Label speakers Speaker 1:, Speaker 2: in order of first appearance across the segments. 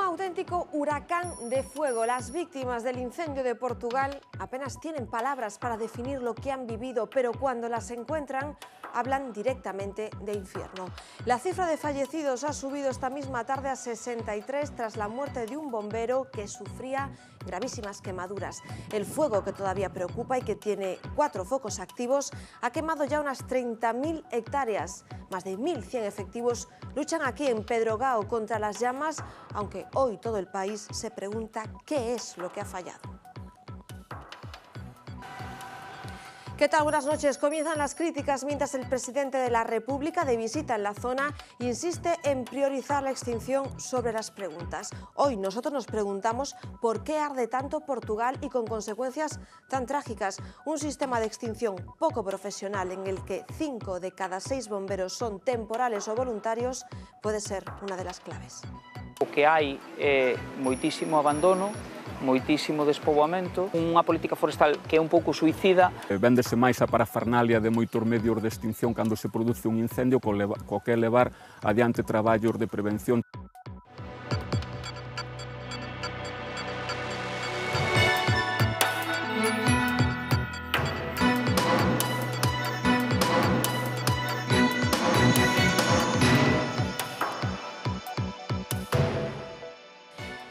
Speaker 1: auténtico huracán de fuego. Las víctimas del incendio de Portugal apenas tienen palabras para definir lo que han vivido, pero cuando las encuentran, hablan directamente de infierno. La cifra de fallecidos ha subido esta misma tarde a 63 tras la muerte de un bombero que sufría gravísimas quemaduras. El fuego, que todavía preocupa y que tiene 4 focos activos, ha quemado ya unas 30.000 hectáreas. Más de 1.100 efectivos luchan aquí en Pedrogao contra las llamas, aunque hoy todo el país se pregunta qué es lo que ha fallado. ¿Qué tal? Buenas noches. Comienzan las críticas mientras el presidente de la República, de visita en la zona, insiste en priorizar la extinción sobre las preguntas. Hoy nosotros nos preguntamos por qué arde tanto Portugal y con consecuencias tan trágicas. Un sistema de extinción poco profesional en el que 5 de cada 6 bomberos son temporales o voluntarios puede ser una de las claves.
Speaker 2: O que hai é moitísimo abandono, moitísimo despoboamento, unha política forestal que é un pouco suicida.
Speaker 3: Véndese máis a parafernalia de moitos medios de extinción cando se produce un incendio co que levar adiante traballos de prevención.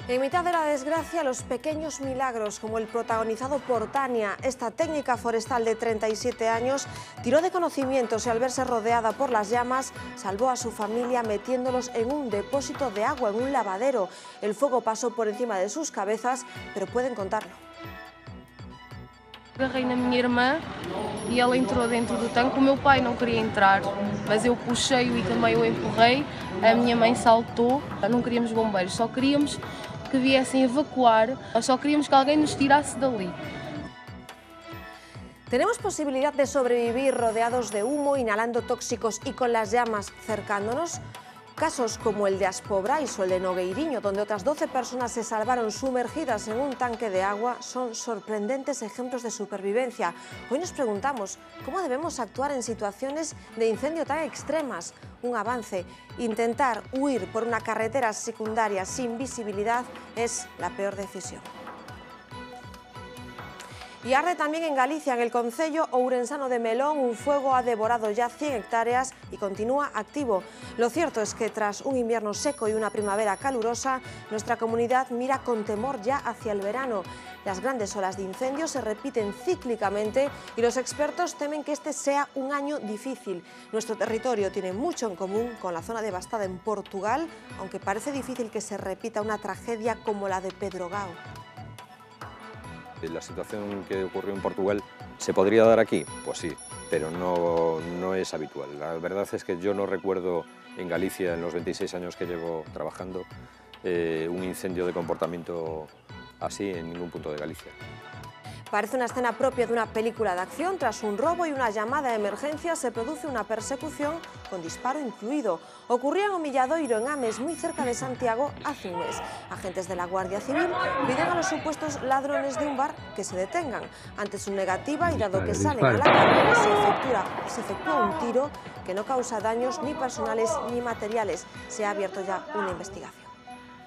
Speaker 1: En mitad de la desgracia, los pequeños milagros, como el protagonizado por Tania, esta técnica forestal de 37 años, tiró de conocimientos y al verse rodeada por las llamas, salvó a su familia metiéndolos en un depósito de agua, en un lavadero. El fuego pasó por encima de sus cabezas, pero pueden contarlo.
Speaker 4: Agarrei na minha irmã e ela entrou dentro do tanque. O meu pai não queria entrar, mas eu puxei-o e também o empurrei. A minha mãe saltou. Não queríamos bombeiros, só queríamos que viessem evacuar. Nós só queríamos que alguém nos tirasse dali.
Speaker 1: ¿Tenemos posibilidad de sobrevivir rodeados de humo, inhalando tóxicos y con las llamas cercándonos? Casos como el de Aspobrais o el de Nogueiriño, donde otras 12 personas se salvaron sumergidas en un tanque de agua, son sorprendentes ejemplos de supervivencia. Hoy nos preguntamos cómo debemos actuar en situaciones de incendio tan extremas. Un avance. Intentar huir por una carretera secundaria sin visibilidad es la peor decisión. Y arde también en Galicia, en el concello ourensano de Melón. Un fuego ha devorado ya 100 hectáreas y continúa activo. Lo cierto es que tras un invierno seco y una primavera calurosa, nuestra comunidad mira con temor ya hacia el verano. Las grandes olas de incendios se repiten cíclicamente y los expertos temen que este sea un año difícil. Nuestro territorio tiene mucho en común con la zona devastada en Portugal, aunque parece difícil que se repita una tragedia como la de Pedrogao.
Speaker 5: La situación que ocurrió en Portugal, ¿se podría dar aquí? Pues sí, pero no es habitual. La verdad es que yo no recuerdo en Galicia, en los 26 años que llevo trabajando, un incendio de comportamiento así en ningún punto de Galicia.
Speaker 1: Parece una escena propia de una película de acción. Tras un robo y una llamada de emergencia se produce una persecución con disparo incluido. Ocurrió en Omilladoiro, en Ames, muy cerca de Santiago, hace un mes. Agentes de la Guardia Civil piden a los supuestos ladrones de un bar que se detengan. Ante su negativa y dado que salen a la carrera, se efectúa un tiro que no causa daños ni personales ni materiales. Se ha abierto ya una investigación.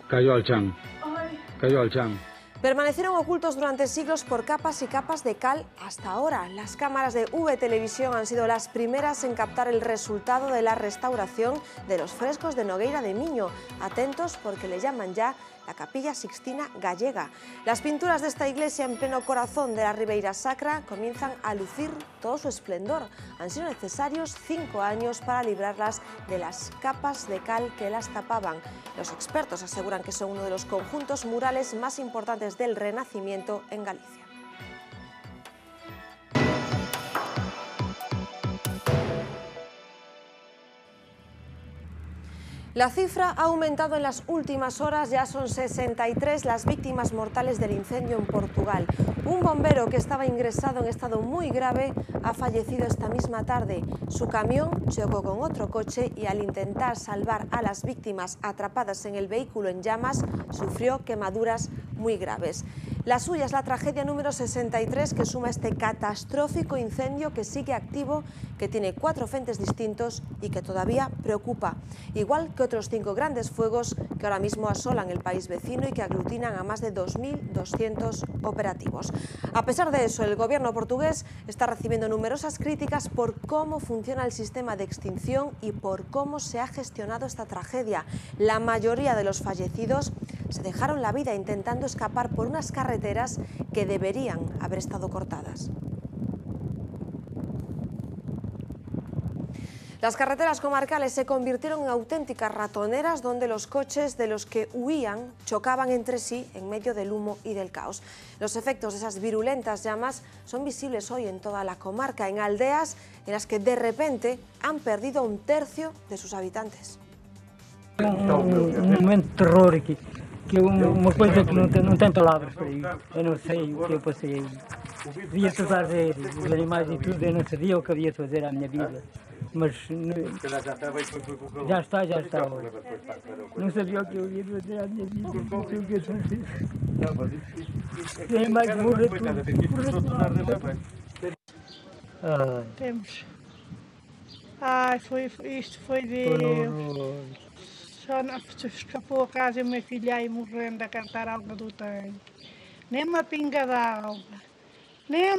Speaker 6: Cayó al chan. Cayó al chan.
Speaker 1: Permanecieron ocultos durante siglos por capas y capas de cal hasta ahora. Las cámaras de V Televisión han sido las primeras en captar el resultado de la restauración de los frescos de Nogueira de Miño. Atentos porque le llaman ya la Capilla Sixtina Gallega. Las pinturas de esta iglesia en pleno corazón de la Ribeira Sacra comienzan a lucir todo su esplendor. Han sido necesarios 5 años para librarlas de las capas de cal que las tapaban. Los expertos aseguran que son uno de los conjuntos murales más importantes del Renacimiento en Galicia. La cifra ha aumentado en las últimas horas, ya son 63 las víctimas mortales del incendio en Portugal. Un bombero que estaba ingresado en estado muy grave ha fallecido esta misma tarde. Su camión chocó con otro coche y al intentar salvar a las víctimas atrapadas en el vehículo en llamas, sufrió quemaduras muy graves. La suya es la tragedia número 63 que suma este catastrófico incendio que sigue activo, que tiene 4 frentes distintos y que todavía preocupa, igual que otros 5 grandes fuegos que ahora mismo asolan el país vecino y que aglutinan a más de 2.200 operativos. A pesar de eso, el gobierno portugués está recibiendo numerosas críticas por cómo funciona el sistema de extinción y por cómo se ha gestionado esta tragedia. La mayoría de los fallecidos se dejaron la vida intentando escapar por unas carreteras que deberían haber estado cortadas. Las carreteras comarcales se convirtieron en auténticas ratoneras donde los coches de los que huían chocaban entre sí en medio del humo y del caos. Los efectos de esas virulentas llamas son visibles hoy en toda la comarca, en aldeas en las que de repente han perdido 1/3 de sus habitantes.
Speaker 7: Um momento de terror aqui, que uma coisa que não tem palavras para isso. Eu não sei o que eu passei aí. Devia tratar dos animais e tudo, eu não sabia o que havia de fazer à minha vida. Mas já está. Não sabia o que eu havia de fazer à minha vida, não sei o que eu fazer. Os animais morrem tudo.
Speaker 8: Temos. Ai, isto foi Deus. Só não escapou a casa e minha filha aí morrendo a cantar água do tanque. Nem uma pinga d'água. Nem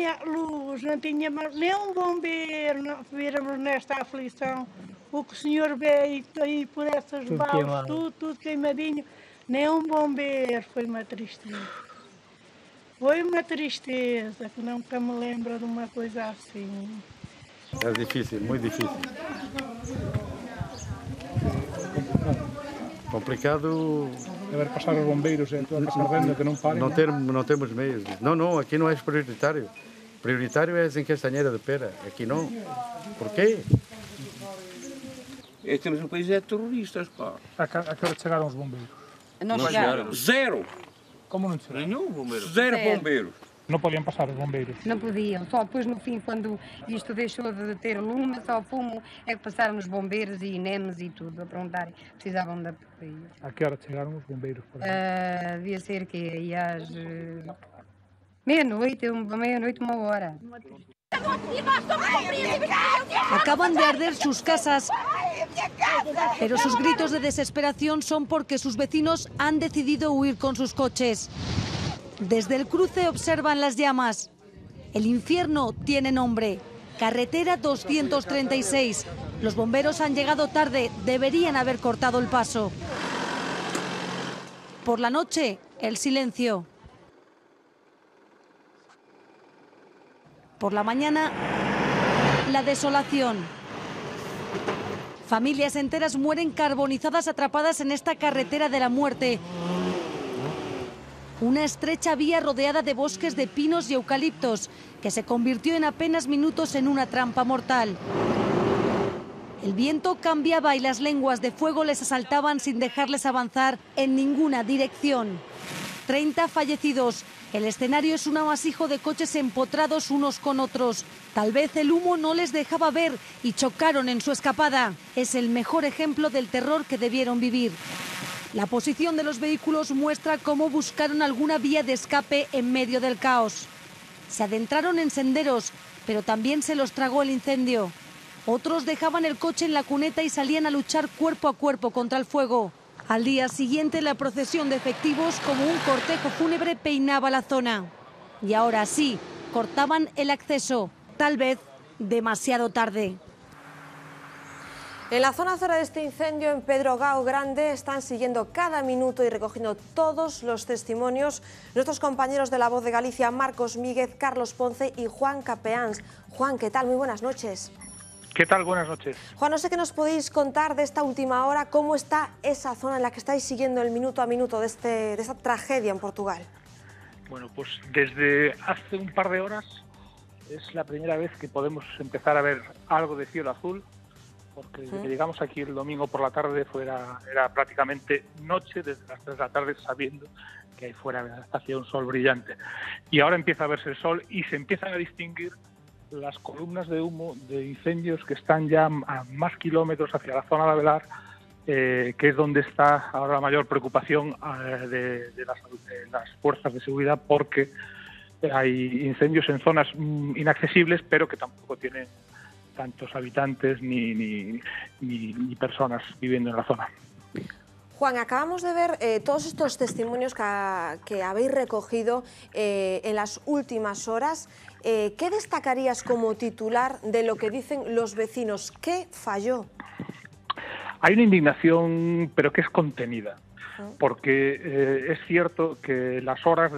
Speaker 8: a luz, não tinha nem um bombeiro, não víramos nesta aflição. O que o senhor veio aí por essas balas, tudo queimadinho, nem um bombeiro, foi uma tristeza. Foi uma tristeza, que nunca me lembro de uma coisa assim.
Speaker 6: É difícil, muito difícil. Complicado.
Speaker 9: Deve passar os bombeiros e toda essa renda que não parem.
Speaker 6: Não temos meios. Não, aqui não é prioritário. Prioritário é em Castanheira de Pera. Aqui não. Por quê?
Speaker 10: Temos um país de terroristas, pá.
Speaker 9: A que hora chegaram os bombeiros?
Speaker 10: Não chegaram. Zero!
Speaker 9: Como não chegaram?
Speaker 10: Nenhum bombeiro. Zero bombeiros.
Speaker 9: Não podiam passar os bombeiros?
Speaker 11: Não podiam, só depois no fim, quando isto deixou de ter lume, só fumo, é que passaram os bombeiros e INEMs e tudo a perguntarem, precisavam da apoio.
Speaker 9: A que hora chegaram os bombeiros?
Speaker 11: Devia ser que aí às meia-noite, 1h.
Speaker 12: Acaban de arder sus casas, pero sus gritos de desesperación son porque sus vecinos han decidido huir con sus coches. Desde el cruce observan las llamas. El infierno tiene nombre, carretera 236. Los bomberos han llegado tarde, deberían haber cortado el paso. Por la noche, el silencio. Por la mañana, la desolación. Familias enteras mueren carbonizadas atrapadas en esta carretera de la muerte. Una estrecha vía rodeada de bosques de pinos y eucaliptos que se convirtió en apenas minutos en una trampa mortal. El viento cambiaba y las lenguas de fuego les asaltaban sin dejarles avanzar en ninguna dirección. 30 fallecidos. El escenario es un amasijo de coches empotrados unos con otros. Tal vez el humo no les dejaba ver y chocaron en su escapada. Es el mejor ejemplo del terror que debieron vivir. La posición de los vehículos muestra cómo buscaron alguna vía de escape en medio del caos. Se adentraron en senderos, pero también se los tragó el incendio. Otros dejaban el coche en la cuneta y salían a luchar cuerpo a cuerpo contra el fuego. Al día siguiente, la procesión de efectivos, como un cortejo fúnebre, peinaba la zona. Y ahora sí, cortaban el acceso, tal vez demasiado tarde.
Speaker 1: En la zona cero de este incendio en Pedrogao Grande están siguiendo cada minuto y recogiendo todos los testimonios nuestros compañeros de La Voz de Galicia, Marcos Míguez, Carlos Ponce y Juan Capeáns. Juan, ¿qué tal? Muy buenas noches.
Speaker 9: ¿Qué tal? Buenas noches.
Speaker 1: Juan, no sé qué nos podéis contar de esta última hora, cómo está esa zona en la que estáis siguiendo el minuto a minuto de esta tragedia en Portugal.
Speaker 9: Bueno, pues desde hace un par de horas es la primera vez que podemos empezar a ver algo de cielo azul, porque desde que llegamos aquí el domingo por la tarde era prácticamente noche, desde las 3 de la tarde, sabiendo que ahí fuera hacía un sol brillante. Y ahora empieza a verse el sol y se empiezan a distinguir las columnas de humo de incendios que están ya a más kilómetros hacia la zona de Avelar, que es donde está ahora la mayor preocupación de las fuerzas de seguridad, porque hay incendios en zonas inaccesibles, pero que tampoco tienen tantos habitantes ni personas viviendo en la zona.
Speaker 1: Juan, acabamos de ver todos estos testimonios que habéis recogido en las últimas horas. ¿Qué destacarías como titular de lo que dicen los vecinos? ¿Qué falló?
Speaker 9: Hay una indignación, pero que es contenida, porque es cierto que las horas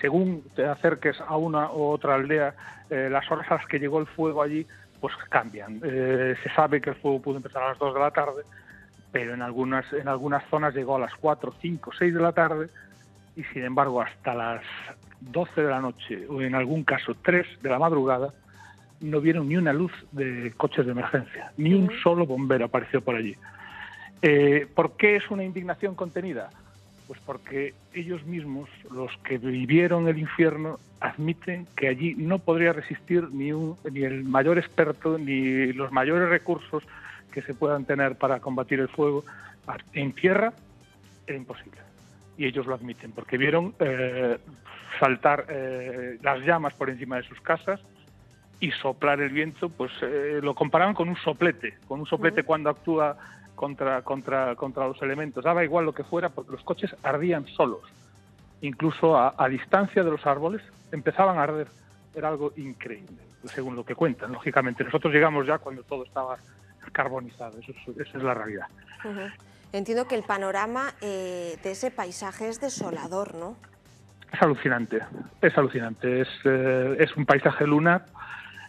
Speaker 9: según te acerques a una u otra aldea, las horas a las que llegó el fuego allí, pues cambian. Se sabe que el fuego pudo empezar a las 2 de la tarde, pero en algunas zonas llegó a las 4, 5, 6 de la tarde, y sin embargo hasta las 12 de la noche, o en algún caso 3 de la madrugada, no vieron ni una luz de coches de emergencia, ni un solo bombero apareció por allí. ¿Por qué es una indignación contenida? Pues porque ellos mismos, los que vivieron el infierno, admiten que allí no podría resistir ni el mayor experto, ni los mayores recursos que se puedan tener para combatir el fuego. En tierra era imposible. Y ellos lo admiten, porque vieron saltar las llamas por encima de sus casas y soplar el viento, pues lo comparaban con un soplete cuando actúa contra los elementos. Daba igual lo que fuera, porque los coches ardían solos. Incluso a distancia de los árboles empezaban a arder. Era algo increíble, según lo que cuentan. Lógicamente, nosotros llegamos ya cuando todo estaba carbonizado. Esa es la realidad.
Speaker 1: Entiendo que el panorama de ese paisaje es desolador, ¿no?
Speaker 9: Es alucinante, es alucinante. Es un paisaje lunar.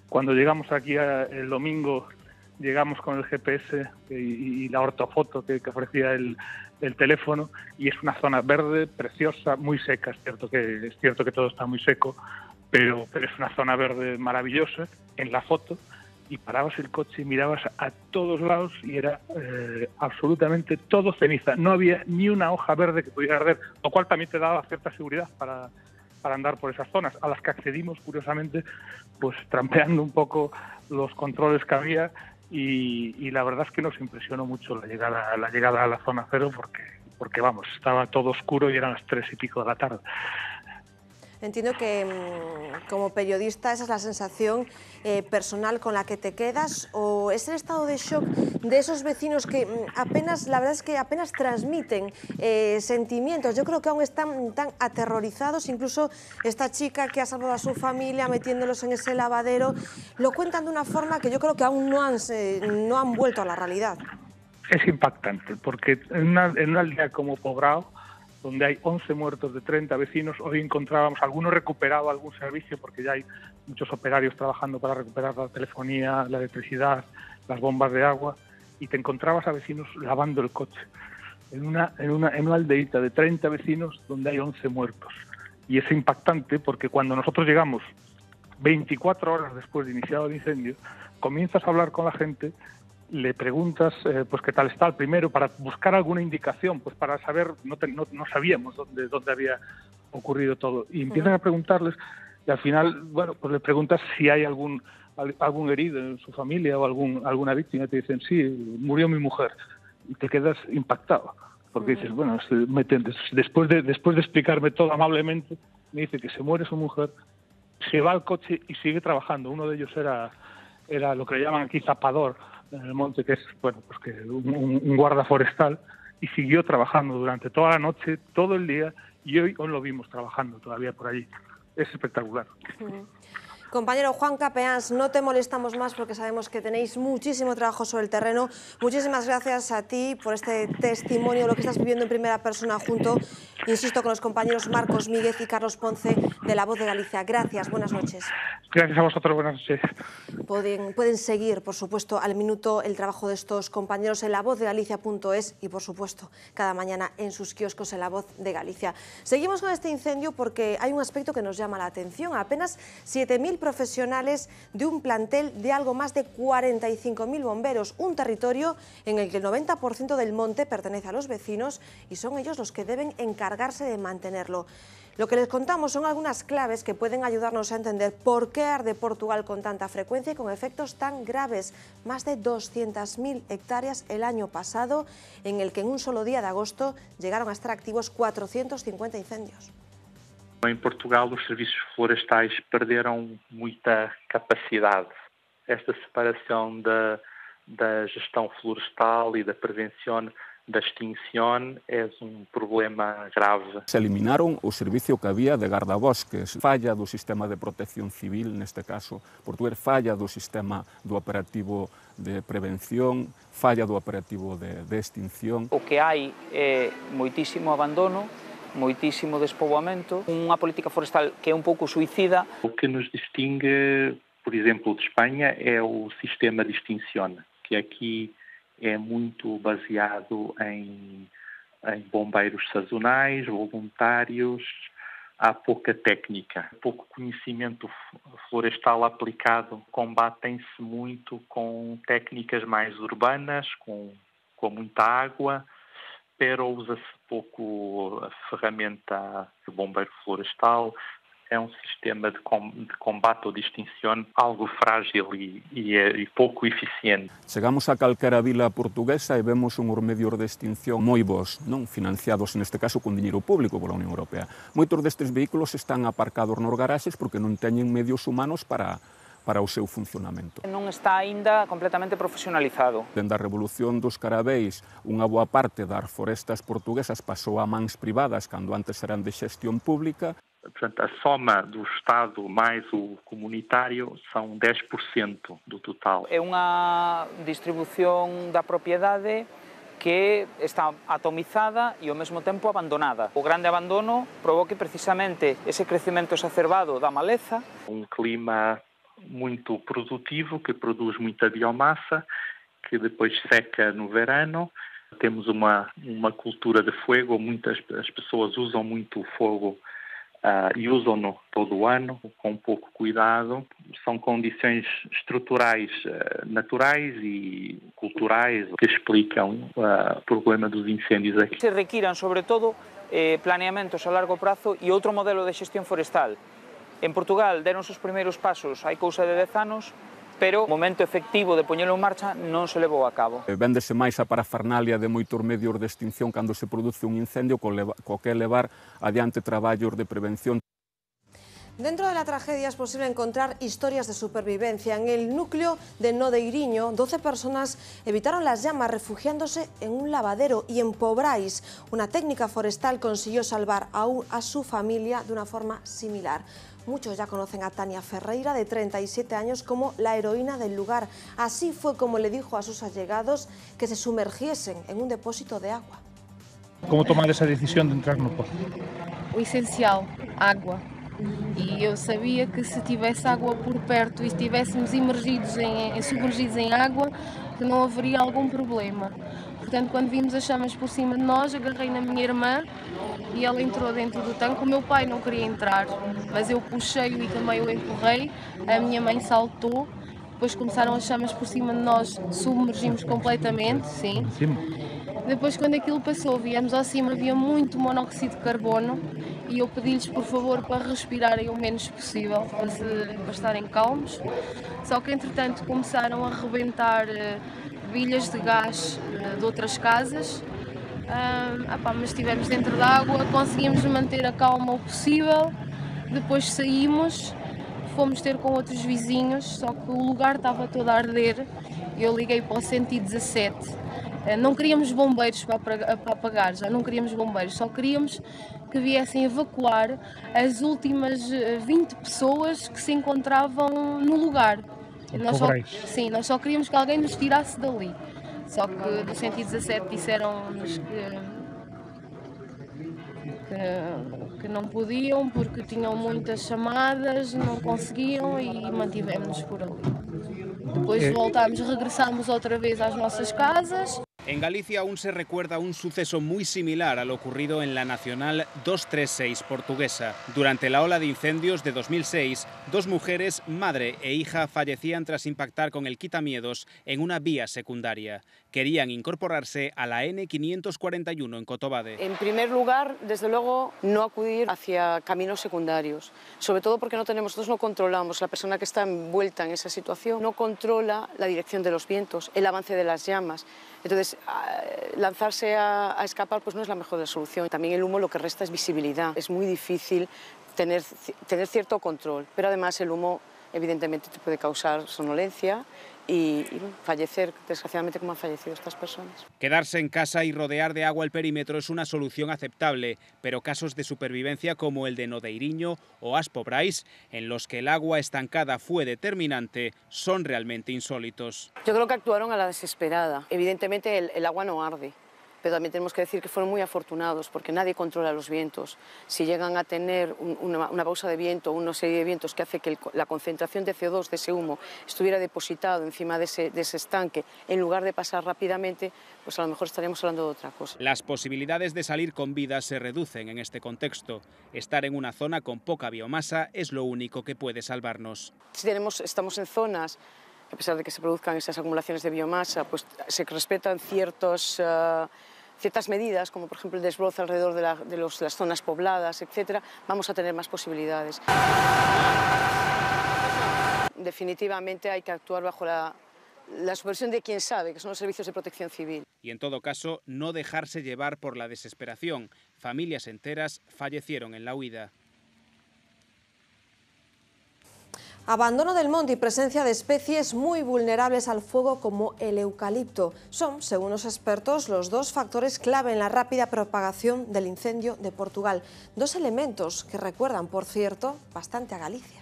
Speaker 9: Cuando llegamos aquí el domingo, llegamos con el GPS y la ortofoto que ofrecía el teléfono, y es una zona verde, preciosa, muy seca. Es cierto que todo está muy seco, pero es una zona verde maravillosa en la foto, y parabas el coche y mirabas a todos lados y era absolutamente todo ceniza. No había ni una hoja verde que pudiera arder, lo cual también te daba cierta seguridad para andar por esas zonas, a las que accedimos, curiosamente, pues trampeando un poco los controles que había, y la verdad es que nos impresionó mucho la llegada a la zona cero, porque vamos, estaba todo oscuro y eran las 3 y pico de la tarde.
Speaker 1: Entiendo que como periodista esa es la sensación personal con la que te quedas, o es el estado de shock de esos vecinos que la verdad es que apenas transmiten sentimientos. Yo creo que aún están tan aterrorizados. Incluso esta chica que ha salvado a su familia metiéndolos en ese lavadero, lo cuentan de una forma que yo creo que aún no han vuelto a la realidad.
Speaker 9: Es impactante, porque en una aldea como Pograo, donde hay 11 muertos de 30 vecinos, hoy encontrábamos algunos recuperados algún servicio, porque ya hay muchos operarios trabajando para recuperar la telefonía, la electricidad, las bombas de agua, y te encontrabas a vecinos lavando el coche, en una aldeita de 30 vecinos donde hay 11 muertos. Y es impactante porque cuando nosotros llegamos 24 horas después de iniciado el incendio, comienzas a hablar con la gente, le preguntas pues qué tal está el primero, para buscar alguna indicación, pues para saber, no sabíamos dónde había ocurrido todo, y empiezan a preguntarles, y al final, bueno, pues le preguntas si hay algún herido en su familia o alguna víctima, y te dicen, sí, murió mi mujer, y te quedas impactado, porque dices, bueno, después de explicarme todo amablemente, me dice que se muere su mujer, se va al coche y sigue trabajando. Uno de ellos era lo que le llaman aquí zapador en el monte, que es un guarda forestal, y siguió trabajando durante toda la noche, todo el día, y hoy lo vimos trabajando todavía por allí. Es espectacular.
Speaker 1: Compañero Juan Capeans, no te molestamos más porque sabemos que tenéis muchísimo trabajo sobre el terreno. Muchísimas gracias a ti por este testimonio, lo que estás viviendo en primera persona junto, insisto, con los compañeros Marcos Míguez y Carlos Ponce de La Voz de Galicia. Gracias, buenas noches.
Speaker 9: Gracias a vosotros, buenas noches.
Speaker 1: Pueden seguir, por supuesto, al minuto el trabajo de estos compañeros en lavozdeGalicia.es y, por supuesto, cada mañana en sus kioscos en La Voz de Galicia. Seguimos con este incendio porque hay un aspecto que nos llama la atención. Apenas 7.000 profesionales de un plantel de algo más de 45.000 bomberos, un territorio en el que el 90% del monte pertenece a los vecinos y son ellos los que deben encargarse de mantenerlo. Lo que les contamos son algunas claves que pueden ayudarnos a entender por qué arde Portugal con tanta frecuencia y con efectos tan graves. Más de 200.000 hectáreas el año pasado, en el que en un solo día de agosto llegaron a estar activos 450 incendios.
Speaker 9: Em Portugal, os serviços florestais perderam muita capacidade. Esta separação da gestão florestal e da prevenção da extinción é problema grave.
Speaker 3: Se eliminaron o servicio que había de gardabosques, falla do sistema de protección civil, neste caso, Portugal, falla do sistema do operativo de prevención, falla do operativo de extinción.
Speaker 2: O que hai é moitísimo abandono, moitísimo despoboamento, unha política forestal que é un pouco suicida.
Speaker 9: O que nos distingue, por exemplo, de Espanha é o sistema de extinção, que aqui é muito baseado em bombeiros sazonais, voluntários, há pouca técnica, pouco conhecimento florestal aplicado, combatem-se muito com técnicas mais urbanas, com muita água, pero usa-se pouco a ferramenta de bombeiro florestal. É sistema de combate ou de extinção algo frágil e pouco eficiente.
Speaker 3: Chegamos a calquera vila portuguesa e vemos unhos medios de extinción moi bons, non financiados neste caso con diñeiro público pola Unión Europea. Moitos destes vehículos están aparcados nos garaxes porque non teñen medios humanos para o seu funcionamento.
Speaker 2: Non está aínda completamente profesionalizado.
Speaker 3: Dende a revolución dos carabeis, unha boa parte das florestas portuguesas pasou a mans privadas cando antes eran de xestión pública.
Speaker 9: Portanto, a soma do Estado mais o comunitário são 10% do total.
Speaker 2: É unha distribución da propiedade que está atomizada e ao mesmo tempo abandonada. O grande abandono provoca precisamente ese crecemento exacerbado da maleza.
Speaker 9: Um clima muito produtivo, que produz muita biomassa, que depois seca no verano. Temos uma cultura de fogo, as pessoas usam muito o fogo e usam-no todo o ano, com pouco cuidado. São condições estruturais, naturais e culturais que explicam o problema dos incêndios aqui.
Speaker 2: Se requiran, sobretudo, planeamentos a largo prazo e outro modelo de xestión forestal. En Portugal deronse os primeiros pasos hai cousa de 10 anos, pero o momento efectivo de poñelo en marcha non se levou a cabo.
Speaker 3: Véndese máis a parafernalia de moitos medios de extinción cando se produce un incendio co que levar adiante traballos de prevención.
Speaker 1: Dentro de la tragedia es posible encontrar historias de supervivencia. En el núcleo de Nodeiriño, 12 personas evitaron las llamas refugiándose en un lavadero, y en Pobrais una técnica forestal consiguió salvar a su familia de una forma similar. Muchos ya conocen a Tania Ferreira, de 37 años, como la heroína del lugar. Así fue como le dijo a sus allegados que se sumergiesen en un depósito de agua.
Speaker 9: ¿Cómo tomar esa decisión de entrar no pozo?
Speaker 4: O essencial, água. E eu sabia que se tivesse água por perto e estivéssemos submergidos em água, que não haveria algum problema. Portanto, quando vimos as chamas por cima de nós, agarrei na minha irmã e ela entrou dentro do tanque. O meu pai não queria entrar, mas eu puxei-o e também o empurrei. A minha mãe saltou, depois começaram as chamas por cima de nós, submergimos completamente, sim. Depois, quando aquilo passou, viemos ao cima, havia muito monóxido de carbono e eu pedi-lhes, por favor, para respirarem o menos possível, para estarem calmos. Só que, entretanto, começaram a arrebentar bilhas de gás de outras casas, mas estivemos dentro da água, conseguimos manter a calma o possível. Depois saímos, fomos ter com outros vizinhos, só que o lugar estava todo a arder. Eu liguei para o 117. Não queríamos bombeiros para apagar, já não queríamos bombeiros, só queríamos que viessem evacuar as últimas 20 pessoas que se encontravam no lugar. Nós só queríamos que alguém nos tirasse dali. Só que do 117 disseram-nos que não podiam porque tinham muitas chamadas, não conseguiam e mantivemos-nos por ali. Depois regressámos outra vez às nossas casas.
Speaker 13: En Galicia aún se recuerda un suceso muy similar a lo ocurrido en la Nacional 236 portuguesa. Durante la ola de incendios de 2006, 2 mujeres, madre e hija, fallecían tras impactar con el quitamiedos en una vía secundaria. Querían incorporarse a la N541 en Cotobade.
Speaker 14: En primer lugar, desde luego, no acudir hacia caminos secundarios, sobre todo porque nosotros no controlamos, la persona que está envuelta en esa situación no controla la dirección de los vientos, el avance de las llamas. Entonces, lanzarse a escapar pues no es la mejor solución. También el humo lo que resta es visibilidad. Es muy difícil tener cierto control, pero además el humo evidentemente te puede causar somnolencia y fallecer, desgraciadamente, como han fallecido estas personas.
Speaker 13: Quedarse en casa y rodear de agua el perímetro es una solución aceptable, pero casos de supervivencia como el de Nodeiriño o Aspo Brais, en los que el agua estancada fue determinante, son realmente insólitos.
Speaker 14: Yo creo que actuaron a la desesperada. Evidentemente el agua no arde, pero también tenemos que decir que fueron muy afortunados porque nadie controla los vientos. Si llegan a tener una pausa de viento, una serie de vientos que hace que la concentración de CO2 de ese humo estuviera depositado encima de ese estanque, en lugar de pasar rápidamente, pues a lo mejor estaríamos hablando de otra cosa.
Speaker 13: Las posibilidades de salir con vida se reducen en este contexto. Estar en una zona con poca biomasa es lo único que puede salvarnos.
Speaker 14: Si estamos en zonas, a pesar de que se produzcan esas acumulaciones de biomasa, pues se respetan ciertas medidas, como por ejemplo el desbroce alrededor de las zonas pobladas, etcétera, vamos a tener más posibilidades. Definitivamente hay que actuar bajo la supervisión de quien sabe, que son los servicios de protección civil.
Speaker 13: Y en todo caso, no dejarse llevar por la desesperación. Familias enteras fallecieron en la huida.
Speaker 1: Abandono del monte y presencia de especies muy vulnerables al fuego como el eucalipto. Son, según los expertos, los 2 factores clave en la rápida propagación del incendio de Portugal. 2 elementos que recuerdan, por cierto, bastante a Galicia.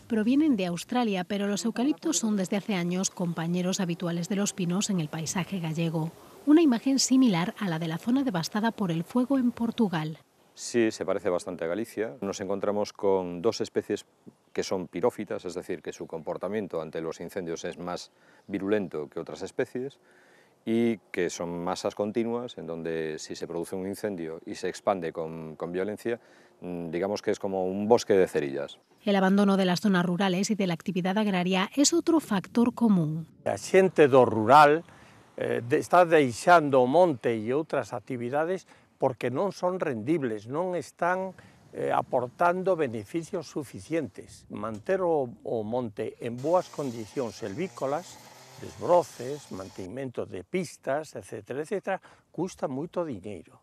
Speaker 15: Provienen de Australia, pero los eucaliptos son desde hace años compañeros habituales de los pinos en el paisaje gallego. Una imagen similar a la de la zona devastada por el fuego en Portugal.
Speaker 5: Sí, se parece bastante a Galicia. Nos encontramos con 2 especies que son pirófitas, es decir, que su comportamiento ante los incendios es más virulento que otras especies y que son masas continuas en donde si se produce un incendio y se expande con violencia, digamos que es como un bosque de cerillas.
Speaker 15: El abandono de las zonas rurales y de la actividad agraria es otro factor común.
Speaker 16: A xente do rural está deixando o monte e outras actividades porque non son rendibles, non están aportando beneficios suficientes. Manter o monte en boas condicións silvícolas, desbroces, mantemento de pistas, etc., custa moito diñeiro.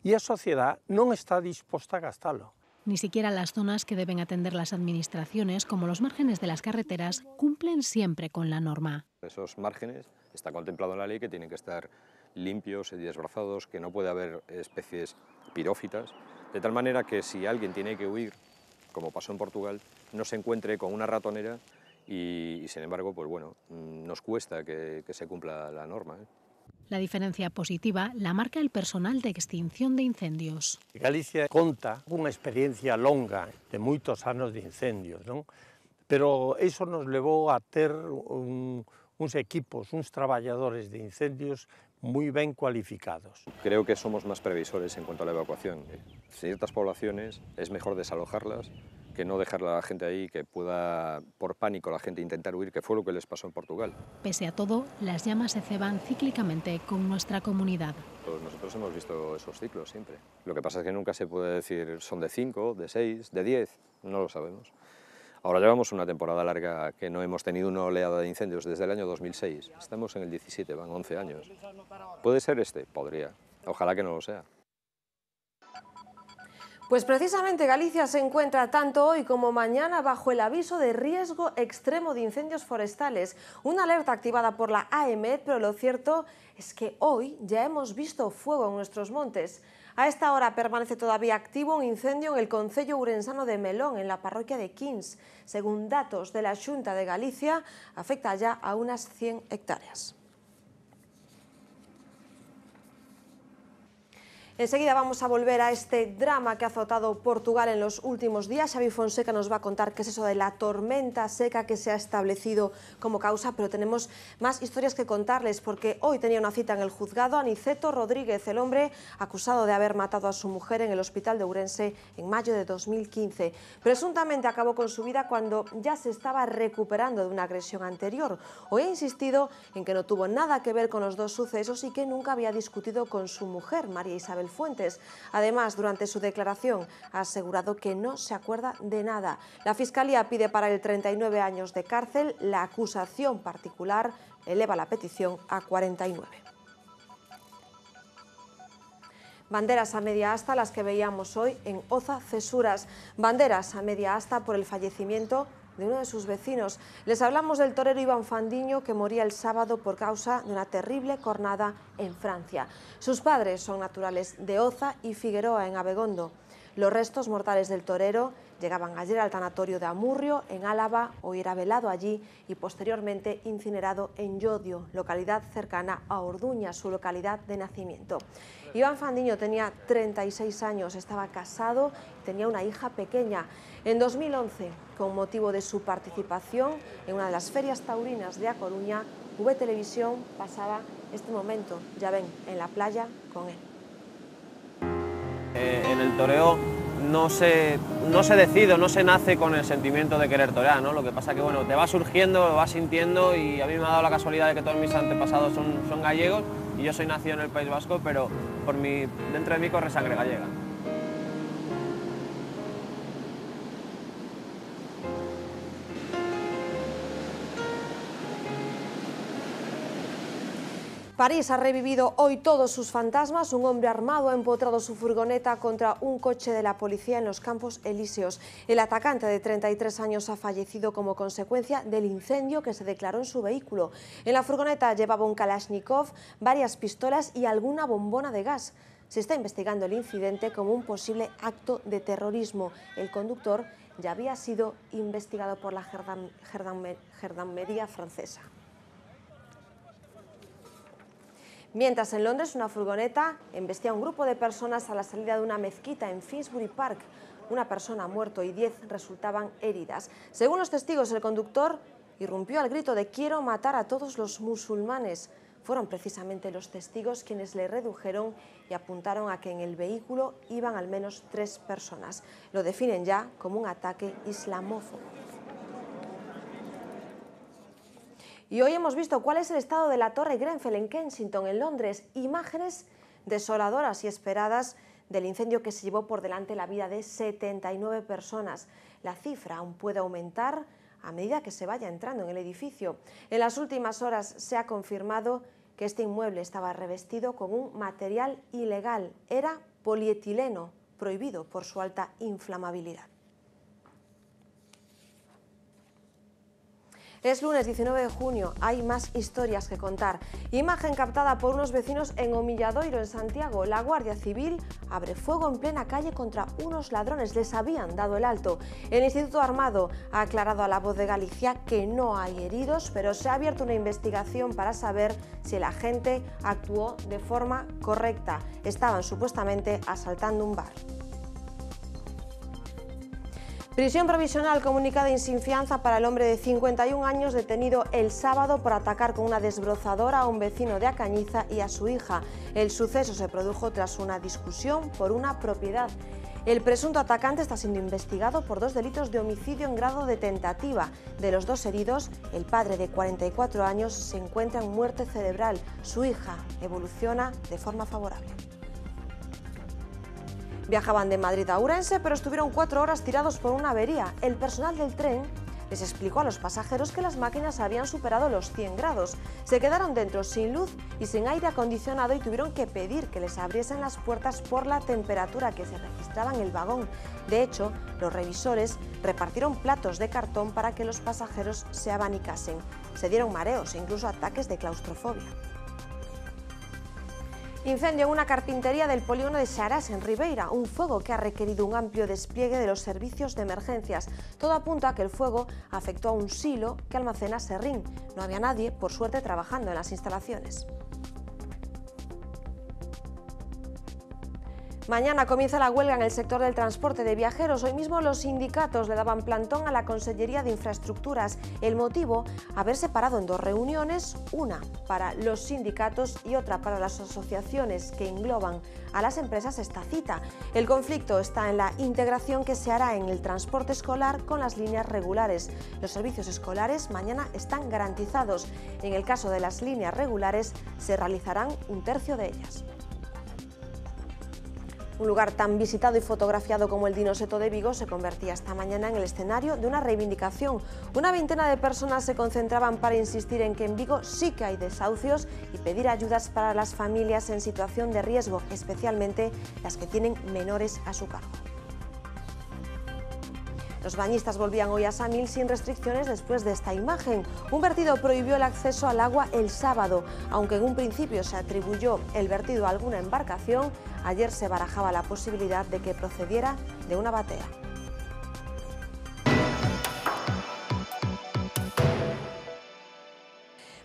Speaker 16: E a sociedade non está disposta a gastalo.
Speaker 15: Ni siquiera las zonas que deben atender las administraciones, como los márgenes de las carreteras, cumplen siempre con la norma.
Speaker 5: Esos márgenes está contemplado en la ley que tienen que estar limpios y desbrozados, que no puede haber especies pirófitas, de tal manera que si alguien tiene que huir, como pasó en Portugal, no se encuentre con una ratonera y sin embargo, pues bueno, nos cuesta que se cumpla la norma.
Speaker 15: La diferencia positiva la marca el personal de extinción de incendios.
Speaker 16: Galicia conta unha experiencia longa de moitos anos de incendios, non? Pero eso nos levou a ter uns equipos, uns traballadores de incendios muy bien cualificados.
Speaker 5: Creo que somos más previsores en cuanto a la evacuación. Ciertas poblaciones es mejor desalojarlas que no dejar a la gente ahí, que pueda, por pánico, la gente intentar huir, que fue lo que les pasó en Portugal.
Speaker 15: Pese a todo, las llamas se ceban cíclicamente con nuestra comunidad.
Speaker 5: Pues nosotros hemos visto esos ciclos siempre. Lo que pasa es que nunca se puede decir son de 5, de 6, de 10, no lo sabemos. Ahora llevamos una temporada larga que no hemos tenido una oleada de incendios desde el año 2006. Estamos en el 17, van 11 años. ¿Puede ser este? Podría. Ojalá que no lo sea.
Speaker 1: Pues precisamente Galicia se encuentra tanto hoy como mañana bajo el aviso de riesgo extremo de incendios forestales, una alerta activada por la AEMET, pero lo cierto es que hoy ya hemos visto fuego en nuestros montes. A esta hora permanece todavía activo un incendio en el concello ourensano de Melón, en la parroquia de Quins. Según datos de la Xunta de Galicia, afecta ya a unas 100 hectáreas. Enseguida vamos a volver a este drama que ha azotado Portugal en los últimos días. Xavi Fonseca nos va a contar qué es eso de la tormenta seca que se ha establecido como causa, pero tenemos más historias que contarles porque hoy tenía una cita en el juzgado Aniceto Rodríguez, el hombre acusado de haber matado a su mujer en el hospital de Ourense en mayo de 2015. Presuntamente acabó con su vida cuando ya se estaba recuperando de una agresión anterior. Hoy ha insistido en que no tuvo nada que ver con los dos sucesos y que nunca había discutido con su mujer, María Isabel Fuentes. Además, durante su declaración ha asegurado que no se acuerda de nada. La Fiscalía pide para él 39 años de cárcel. La acusación particular eleva la petición a 49. Banderas a media asta, las que veíamos hoy en Oza Cesuras. Banderas a media asta por el fallecimiento de uno de sus vecinos. Les hablamos del torero Iván Fandiño, que moría el sábado por causa de una terrible cornada en Francia. Sus padres son naturales de Oza y Figueroa, en Abegondo. Los restos mortales del torero llegaban ayer al tanatorio de Amurrio, en Álava. Hoy era velado allí y posteriormente incinerado en Llodio, localidad cercana a Orduña, su localidad de nacimiento. Iván Fandiño tenía 36 años, estaba casado y tenía una hija pequeña. En 2011, con motivo de su participación en una de las ferias taurinas de A Coruña, V Televisión pasaba este momento, ya ven, en la playa con él.
Speaker 17: En el toreo no se decide, no se nace con el sentimiento de querer torear, ¿no? Lo que pasa que bueno, te va surgiendo, lo vas sintiendo, y a mí me ha dado la casualidad de que todos mis antepasados son gallegos y yo soy nacido en el País Vasco, pero dentro de mí corre sangre gallega.
Speaker 1: París ha revivido hoy todos sus fantasmas. Un hombre armado ha empotrado su furgoneta contra un coche de la policía en los Campos Elíseos. El atacante de 33 años ha fallecido como consecuencia del incendio que se declaró en su vehículo. En la furgoneta llevaba un Kalashnikov, varias pistolas y alguna bombona de gas. Se está investigando el incidente como un posible acto de terrorismo. El conductor ya había sido investigado por la Gendarmería francesa. Mientras en Londres una furgoneta embestía a un grupo de personas a la salida de una mezquita en Finsbury Park. Una persona ha muerto y 10 resultaban heridas. Según los testigos, el conductor irrumpió al grito de "quiero matar a todos los musulmanes". Fueron precisamente los testigos quienes le redujeron y apuntaron a que en el vehículo iban al menos 3 personas. Lo definen ya como un ataque islamófobo. Y hoy hemos visto cuál es el estado de la Torre Grenfell en Kensington, en Londres. Imágenes desoladoras y esperadas del incendio que se llevó por delante la vida de 79 personas. La cifra aún puede aumentar a medida que se vaya entrando en el edificio. En las últimas horas se ha confirmado que este inmueble estaba revestido con un material ilegal. Era polietileno, prohibido por su alta inflamabilidad. Es lunes 19 de junio, hay más historias que contar. Imagen captada por unos vecinos en Omilladoiro, en Santiago. La Guardia Civil abre fuego en plena calle contra unos ladrones, les habían dado el alto. El Instituto Armado ha aclarado a La Voz de Galicia que no hay heridos, pero se ha abierto una investigación para saber si el agente actuó de forma correcta. Estaban supuestamente asaltando un bar. Prisión provisional comunicada y sin fianza para el hombre de 51 años detenido el sábado por atacar con una desbrozadora a un vecino de Acañiza y a su hija. El suceso se produjo tras una discusión por una propiedad. El presunto atacante está siendo investigado por 2 delitos de homicidio en grado de tentativa. De los 2 heridos, el padre de 44 años se encuentra en muerte cerebral. Su hija evoluciona de forma favorable. Viajaban de Madrid a Ourense, pero estuvieron 4 horas tirados por una avería. El personal del tren les explicó a los pasajeros que las máquinas habían superado los 100 grados. Se quedaron dentro sin luz y sin aire acondicionado y tuvieron que pedir que les abriesen las puertas por la temperatura que se registraba en el vagón. De hecho, los revisores repartieron platos de cartón para que los pasajeros se abanicasen. Se dieron mareos e incluso ataques de claustrofobia. Incendio en una carpintería del polígono de Xarás, en Ribeira, un fuego que ha requerido un amplio despliegue de los servicios de emergencias. Todo apunta a que el fuego afectó a un silo que almacena serrín. No había nadie, por suerte, trabajando en las instalaciones. Mañana comienza la huelga en el sector del transporte de viajeros. Hoy mismo los sindicatos le daban plantón a la Consellería de Infraestructuras. El motivo, haber separado en dos reuniones, una para los sindicatos y otra para las asociaciones que engloban a las empresas, esta cita. El conflicto está en la integración que se hará en el transporte escolar con las líneas regulares. Los servicios escolares mañana están garantizados. En el caso de las líneas regulares, se realizarán un tercio de ellas. Un lugar tan visitado y fotografiado como el Dinoseto de Vigo se convertía esta mañana en el escenario de una reivindicación. Una veintena de personas se concentraban para insistir en que en Vigo sí que hay desahucios y pedir ayudas para las familias en situación de riesgo, especialmente las que tienen menores a su cargo. Los bañistas volvían hoy a Samil sin restricciones después de esta imagen. Un vertido prohibió el acceso al agua el sábado. Aunque en un principio se atribuyó el vertido a alguna embarcación, ayer se barajaba la posibilidad de que procediera de una batea.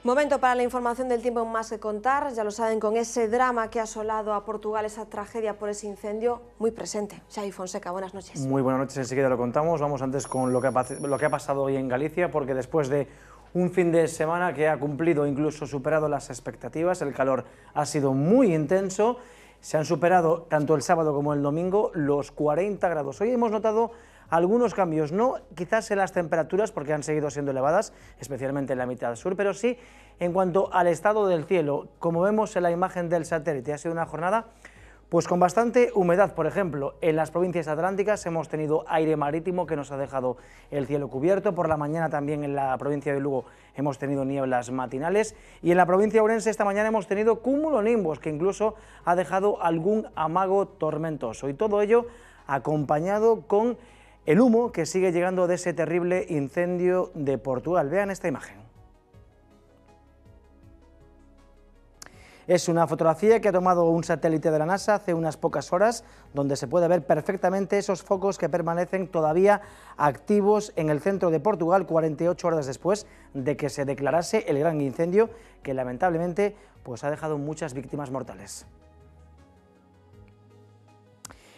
Speaker 1: Momento para la información del tiempo más que contar. Ya lo saben, con ese drama que ha asolado a Portugal, esa tragedia por ese incendio muy presente. Xavi Fonseca, buenas noches.
Speaker 18: Muy buenas noches, enseguida lo contamos. Vamos antes con lo que ha pasado hoy en Galicia, porque después de un fin de semana que ha cumplido, incluso superado las expectativas, el calor ha sido muy intenso. Se han superado tanto el sábado como el domingo los 40 grados. Hoy hemos notado algunos cambios, no quizás en las temperaturas porque han seguido siendo elevadas, especialmente en la mitad sur, pero sí en cuanto al estado del cielo. Como vemos en la imagen del satélite, ha sido una jornada pues con bastante humedad. Por ejemplo, en las provincias atlánticas hemos tenido aire marítimo que nos ha dejado el cielo cubierto. Por la mañana también en la provincia de Lugo hemos tenido nieblas matinales y en la provincia de Ourense esta mañana hemos tenido cumulonimbos que incluso ha dejado algún amago tormentoso, y todo ello acompañado con el humo que sigue llegando de ese terrible incendio de Portugal. Vean esta imagen. Es una fotografía que ha tomado un satélite de la NASA hace unas pocas horas, donde se puede ver perfectamente esos focos que permanecen todavía activos en el centro de Portugal 48 horas después de que se declarase el gran incendio que lamentablemente pues ha dejado muchas víctimas mortales.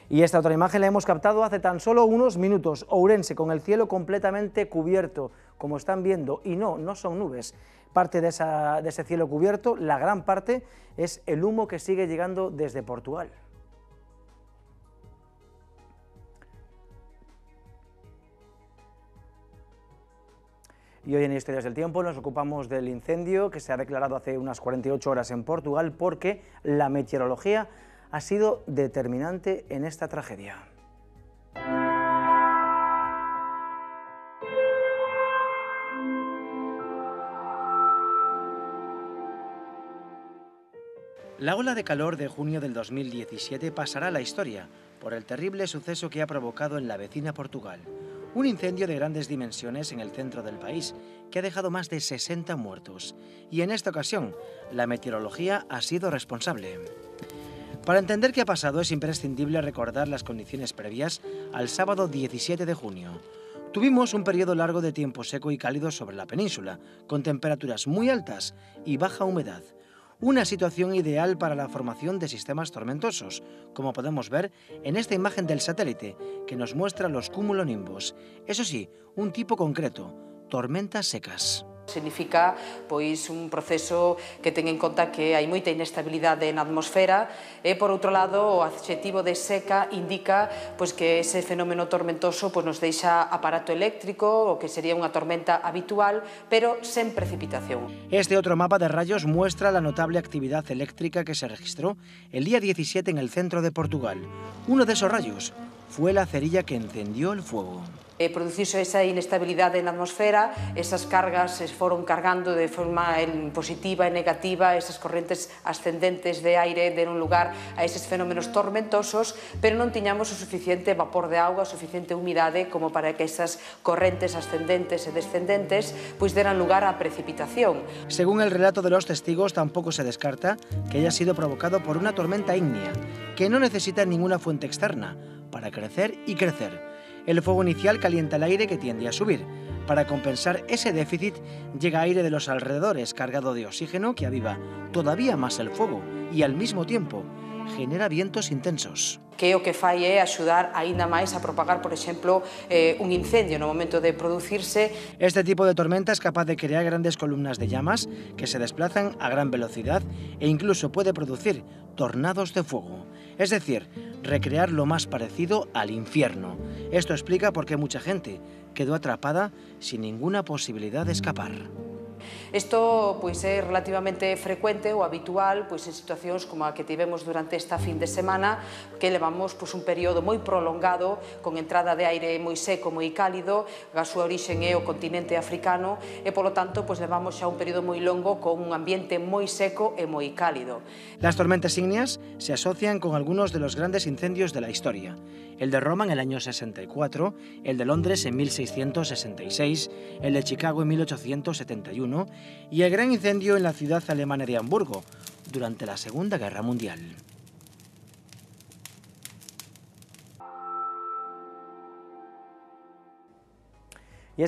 Speaker 18: Y esta otra imagen la hemos captado hace tan solo unos minutos. Ourense con el cielo completamente cubierto, como están viendo, y no son nubes. Parte de ese cielo cubierto, la gran parte, es el humo que sigue llegando desde Portugal. Y hoy en Historias del Tiempo nos ocupamos del incendio que se ha declarado hace unas 48 horas en Portugal, porque la meteorología ha sido determinante en esta tragedia.
Speaker 19: La ola de calor de junio del 2017 pasará a la historia por el terrible suceso que ha provocado en la vecina Portugal. Un incendio de grandes dimensiones en el centro del país que ha dejado más de 60 muertos. Y en esta ocasión, la meteorología ha sido responsable. Para entender qué ha pasado es imprescindible recordar las condiciones previas al sábado 17 de junio. Tuvimos un periodo largo de tiempo seco y cálido sobre la península, con temperaturas muy altas y baja humedad. Una situación ideal para la formación de sistemas tormentosos, como podemos ver en esta imagen del satélite, que nos muestra los cumulonimbos. Eso sí, un tipo concreto, tormentas secas.
Speaker 20: Significa pois un proceso que ten en conta que hai moita inestabilidade na atmosfera e, por outro lado, o adxetivo de seca indica pois que ese fenómeno tormentoso pois nos deixa aparato eléctrico, o que sería unha tormenta habitual, pero sen precipitación.
Speaker 19: Este otro mapa de rayos muestra la notable actividad eléctrica que se registró el día 17 en el centro de Portugal. Uno de esos rayos fue la cerilla que encendió el fuego.
Speaker 20: Produciuse esa inestabilidade na atmosfera, esas cargas se foron cargando de forma positiva e negativa, esas correntes ascendentes de aire deron lugar a eses fenómenos tormentosos, pero non tiñamos o suficiente vapor de auga, o suficiente humidade como para que esas correntes ascendentes e descendentes pois deran lugar á precipitación.
Speaker 19: Según el relato de los testigos, tampoco se descarta que haya sido provocado por una tormenta ígnea, que no necesita ninguna fuente externa para crecer y crecer. El fuego inicial calienta el aire que tiende a subir. Para compensar ese déficit, llega aire de los alrededores cargado de oxígeno que aviva todavía más el fuego y al mismo tiempo genera vientos intensos.
Speaker 20: Que o que fai é axudar aínda máis a propagar, por exemplo, un incendio no momento de producirse.
Speaker 19: Este tipo de tormenta es capaz de crear grandes columnas de llamas que se desplazan a gran velocidad e incluso puede producir tornados de fuego. Es decir, recrear lo más parecido al infierno. Esto explica por qué mucha gente quedó atrapada sin ninguna posibilidad de escapar.
Speaker 20: Isto pois, é relativamente frecuente ou habitual pois, en situacións como a que tivemos durante esta fin de semana, que levamos pois, un período moi prolongado, con entrada de aire moi seco, moi cálido, a súa orixen é o continente africano, e polo tanto pois, levamos xa un período moi longo con un ambiente moi seco e moi cálido.
Speaker 19: Las tormentas ígneas se asocian con algunos de los grandes incendios de la historia. El de Roma en el año 64, el de Londres en 1666, el de Chicago en 1871 y el gran incendio en la ciudad alemana de Hamburgo durante la Segunda Guerra Mundial.
Speaker 18: Y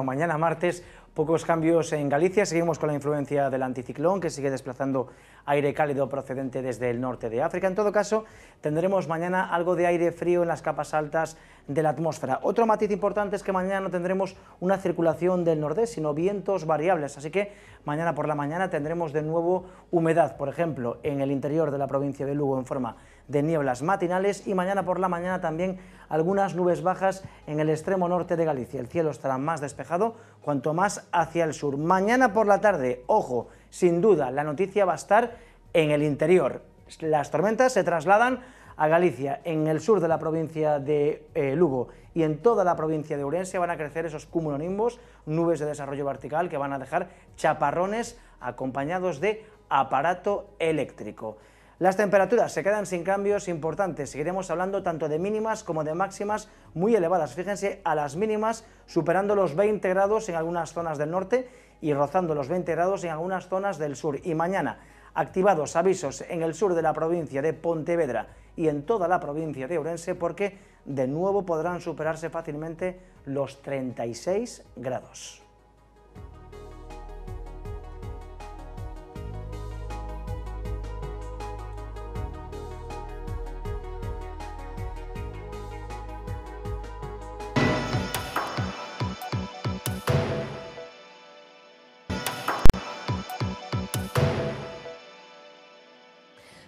Speaker 18: mañana martes, pocos cambios en Galicia. Seguimos con la influencia del anticiclón que sigue desplazando aire cálido procedente desde el norte de África. En todo caso, tendremos mañana algo de aire frío en las capas altas de la atmósfera. Otro matiz importante es que mañana no tendremos una circulación del nordeste, sino vientos variables. Así que mañana por la mañana tendremos de nuevo humedad, por ejemplo, en el interior de la provincia de Lugo en forma de nieblas matinales, y mañana por la mañana también algunas nubes bajas en el extremo norte de Galicia. El cielo estará más despejado cuanto más hacia el sur. Mañana por la tarde, ojo, sin duda la noticia va a estar en el interior. Las tormentas se trasladan a Galicia. En el sur de la provincia de Lugo y en toda la provincia de Ourense van a crecer esos cumulonimbos, nubes de desarrollo vertical que van a dejar chaparrones acompañados de aparato eléctrico. Las temperaturas se quedan sin cambios importantes. Seguiremos hablando tanto de mínimas como de máximas muy elevadas. Fíjense, a las mínimas superando los 20 grados en algunas zonas del norte y rozando los 20 grados en algunas zonas del sur. Y mañana, activados avisos en el sur de la provincia de Pontevedra y en toda la provincia de Ourense, porque de nuevo podrán superarse fácilmente los 36 grados.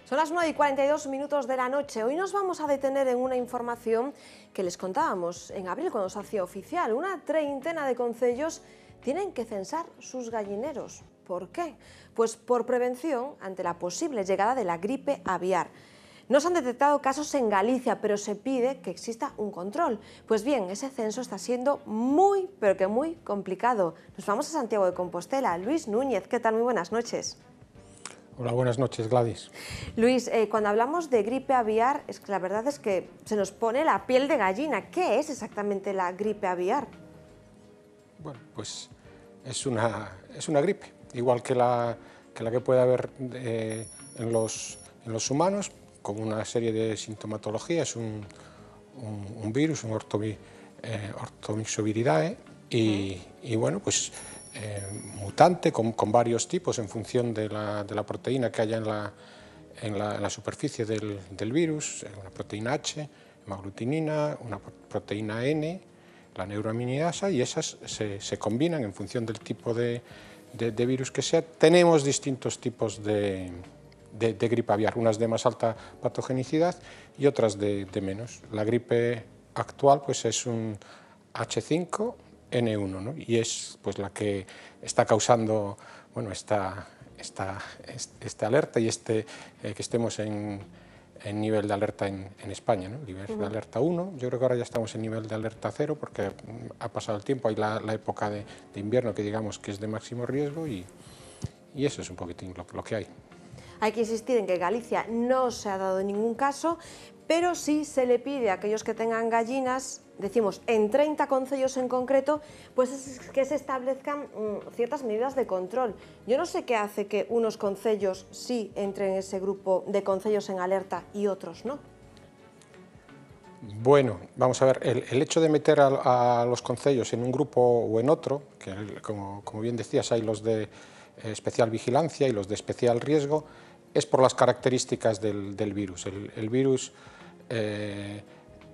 Speaker 1: Son las 9:42 de la noche. Hoy nos vamos a detener en una información que les contábamos en abril cuando se hacía oficial. Una treintena de concellos tienen que censar sus gallineros. ¿Por qué? Pues por prevención ante la posible llegada de la gripe aviar. No se han detectado casos en Galicia, pero se pide que exista un control. Pues bien, ese censo está siendo muy, pero que muy complicado. Nos vamos a Santiago de Compostela. Luis Núñez, ¿qué tal? Muy buenas noches.
Speaker 21: Hola, buenas noches, Gladys.
Speaker 1: Luis, cuando hablamos de gripe aviar, es que la verdad es que se nos pone la piel de gallina. ¿Qué es exactamente la gripe aviar?
Speaker 21: Bueno, pues es una gripe, igual que la que puede haber en los humanos, con una serie de sintomatología. Es un virus, un Orthomyxoviridae, y bueno, pues mutante con varios tipos en función de la proteína que haya en la superficie del virus, una proteína H, hemaglutinina, una proteína N, la neuroaminidasa, y esas se combinan en función del tipo de virus que sea. Tenemos distintos tipos de gripe aviar, unas de más alta patogenicidad y otras de menos. La gripe actual pues es un H5N1, ¿no? Y es pues la que está causando, bueno, esta alerta y que estemos en nivel de alerta en España, ¿no? Nivel de alerta 1, yo creo que ahora ya estamos en nivel de alerta 0 porque ha pasado el tiempo, hay la época de invierno que digamos que es de máximo riesgo, y eso es un poquitín lo que hay.
Speaker 1: Hay que insistir en que Galicia no se ha dado ningún caso, pero sí se le pide a aquellos que tengan gallinas, decimos en 30 concellos en concreto, pues es que se establezcan ciertas medidas de control. Yo no sé qué hace que unos concellos sí entren en ese grupo de concellos en alerta y otros no.
Speaker 21: Bueno, vamos a ver, el hecho de meter a los concellos en un grupo o en otro, que como bien decías, hay los de especial vigilancia y los de especial riesgo, es por las características del virus. El virus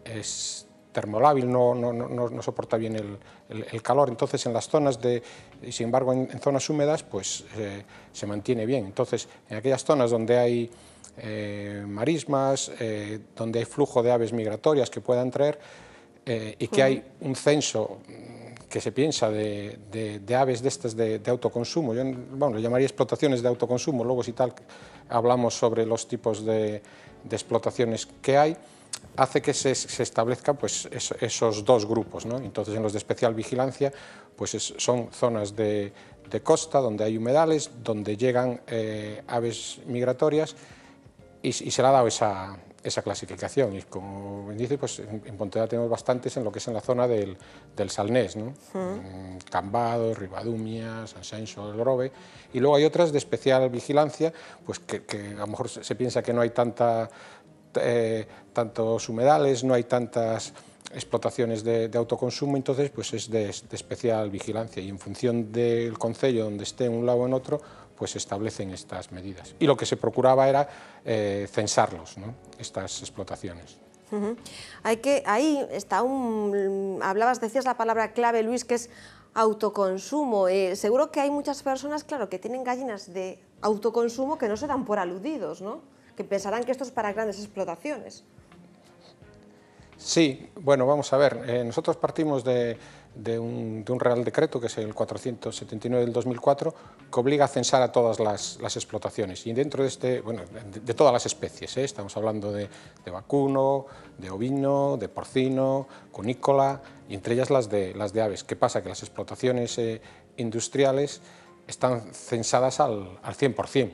Speaker 21: es termolábil, no soporta bien el calor, entonces en las zonas y sin embargo en zonas húmedas pues se mantiene bien. Entonces en aquellas zonas donde hay marismas, donde hay flujo de aves migratorias que puedan traer y que hay un censo que se piensa de aves de estas de autoconsumo, yo le llamaría explotaciones de autoconsumo, luego si tal hablamos sobre los tipos de explotaciones que hay, hace que se establezcan pues, esos dos grupos, ¿no? Entonces en los de especial vigilancia pues son zonas de costa donde hay humedales, donde llegan aves migratorias y se le ha dado esa clasificación, y como bien dice, pues en Pontevedra tenemos bastantes en lo que es en la zona del Salnés, ¿no? Cambados, Ribadumia, Sanxenxo, El Grove, y luego hay otras de especial vigilancia, pues que a lo mejor se piensa que no hay tantos humedales, no hay tantas explotaciones de autoconsumo, entonces pues es de especial vigilancia, y en función del concello donde esté en un lado o en otro, pues se establecen estas medidas. Y lo que se procuraba era censarlos, ¿no? Estas explotaciones.
Speaker 1: Ahí está decías la palabra clave, Luis, que es autoconsumo. Seguro que hay muchas personas, claro, que tienen gallinas de autoconsumo que no se dan por aludidos, ¿no? Que pensarán que esto es para grandes explotaciones.
Speaker 21: Sí, bueno, vamos a ver, nosotros partimos de un Real Decreto, que es el 479 del 2004, que obliga a censar a todas las explotaciones, y dentro de todas las especies, estamos hablando de vacuno, de ovino, de porcino, cunícola, y entre ellas las de aves. ¿Qué pasa? Que las explotaciones industriales están censadas al 100%.